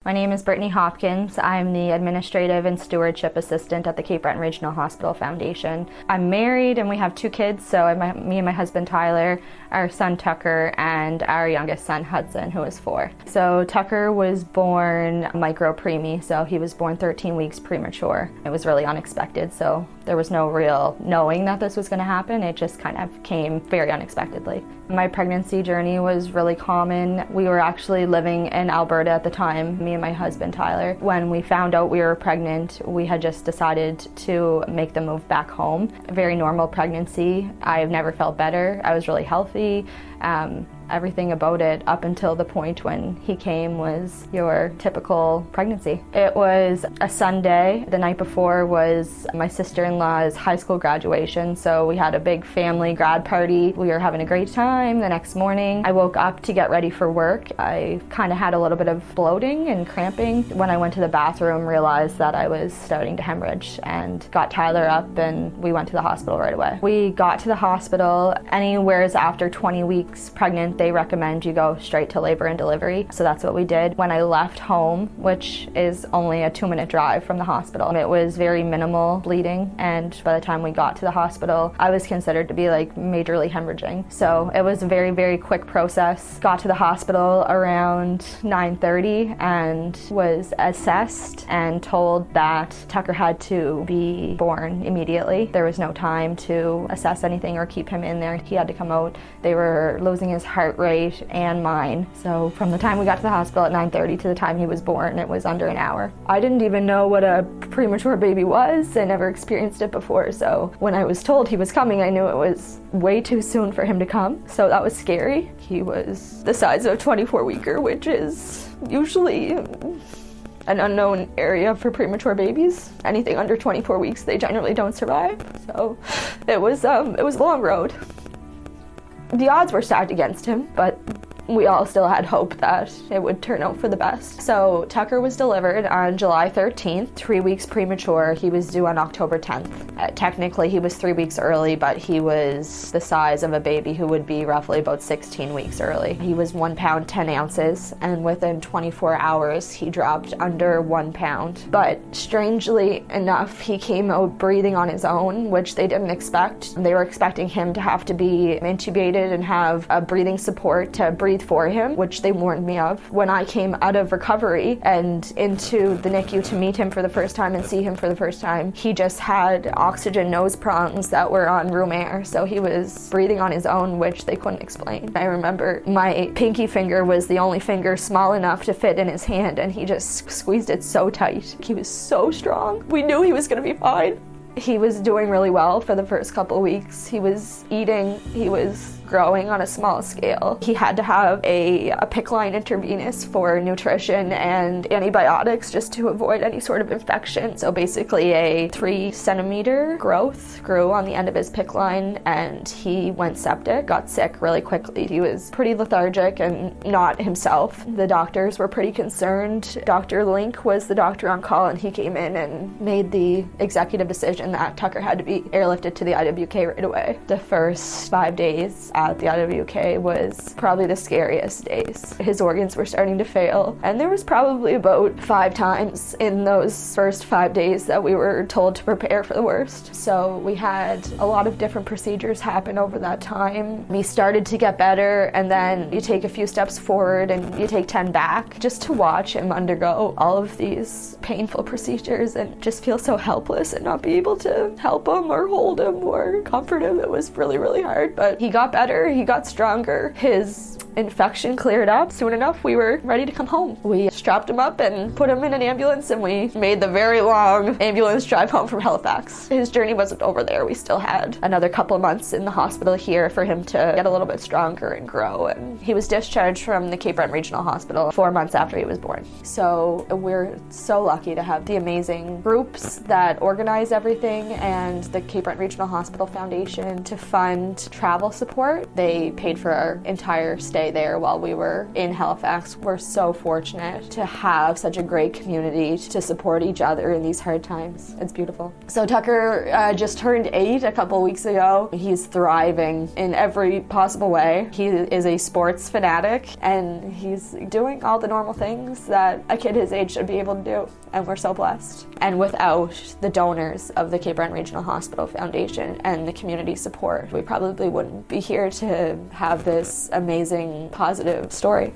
My name is Brittany Hopkins. I'm the Administrative and Stewardship Assistant at the Cape Breton Regional Hospital Foundation. I'm married and we have 2 kids, so me and my husband Tyler, our son Tucker, and our youngest son Hudson, who is 4. So Tucker was born micro-preemie, so he was born 13 weeks premature. It was really unexpected, so there was no real knowing that this was going to happen. It just kind of came very unexpectedly. My pregnancy journey was really common. We were actually living in Alberta at the time, me and my husband Tyler. When we found out we were pregnant, we had just decided to make the move back home. A very normal pregnancy. I've never felt better. I was really healthy. Everything about it up until the point when he came was your typical pregnancy. It was a Sunday. The night before was my sister-in-law's high school graduation, so we had a big family grad party. We were having a great time. The next morning, I woke up to get ready for work. I kind of had a little bit of bloating and cramping. When I went to the bathroom, realized that I was starting to hemorrhage and got Tyler up and we went to the hospital right away. We got to the hospital. Anywheres after 20 weeks pregnant, they recommend you go straight to labor and delivery. So that's what we did. When I left home, which is only a 2-minute drive from the hospital, it was very minimal bleeding. And by the time we got to the hospital, I was considered to be like majorly hemorrhaging. So it was a very, very quick process. Got to the hospital around 9:30 and was assessed and told that Tucker had to be born immediately. There was no time to assess anything or keep him in there. He had to come out. They were losing his heart rate and mine. So from the time we got to the hospital at 9:30 to the time he was born, it was under an hour. I didn't even know what a premature baby was. I never experienced it before. So when I was told he was coming, I knew it was way too soon for him to come. So that was scary. He was the size of a 24-weeker, which is usually an unknown area for premature babies. Anything under 24 weeks, they generally don't survive. So it was a long road. The odds were stacked against him, but we all still had hope that it would turn out for the best. So Tucker was delivered on July 13th, 3 weeks premature. He was due on October 10th. Technically, he was 3 weeks early, but he was the size of a baby who would be roughly about 16 weeks early. He was 1 pound 10 ounces, and within 24 hours, he dropped under 1 pound. But strangely enough, he came out breathing on his own, which they didn't expect. They were expecting him to have to be intubated and have a breathing support to breathe for him, which they warned me of. When I came out of recovery and into the NICU to meet him for the first time and see him for the first time, he just had oxygen nose prongs that were on room air, so he was breathing on his own, which they couldn't explain. I remember my pinky finger was the only finger small enough to fit in his hand, and he just squeezed it so tight. He was so strong. We knew he was going to be fine. He was doing really well for the first couple of weeks. He was eating, he was growing on a small scale. He had to have a PICC line intravenous for nutrition and antibiotics just to avoid any sort of infection. So basically a 3-centimeter growth grew on the end of his PICC line and he went septic, got sick really quickly. He was pretty lethargic and not himself. The doctors were pretty concerned. Dr. Link was the doctor on call and he came in and made the executive decision that Tucker had to be airlifted to the IWK right away. The first 5 days at the IWK was probably the scariest days. His organs were starting to fail, and there was probably about 5 times in those first 5 days that we were told to prepare for the worst. So we had a lot of different procedures happen over that time. We started to get better, and then you take a few steps forward and you take 10 back just to watch him undergo all of these painful procedures and just feel so helpless and not be able to help him or hold him or comfort him. It was really, really hard, but he got better. He got stronger. His infection cleared up. Soon enough, we were ready to come home. We strapped him up and put him in an ambulance, and we made the very long ambulance drive home from Halifax. His journey wasn't over there. We still had another couple of months in the hospital here for him to get a little bit stronger and grow. And he was discharged from the Cape Breton Regional Hospital 4 months after he was born. So we're so lucky to have the amazing groups that organize everything and the Cape Breton Regional Hospital Foundation to fund travel support. They paid for our entire stay stay there while we were in Halifax. We're so fortunate to have such a great community to support each other in these hard times. It's beautiful. So Tucker just turned 8 a couple weeks ago. He's thriving in every possible way. He is a sports fanatic, and he's doing all the normal things that a kid his age should be able to do, and we're so blessed. And without the donors of the Cape Breton Regional Hospital Foundation and the community support, we probably wouldn't be here to have this amazing, positive story.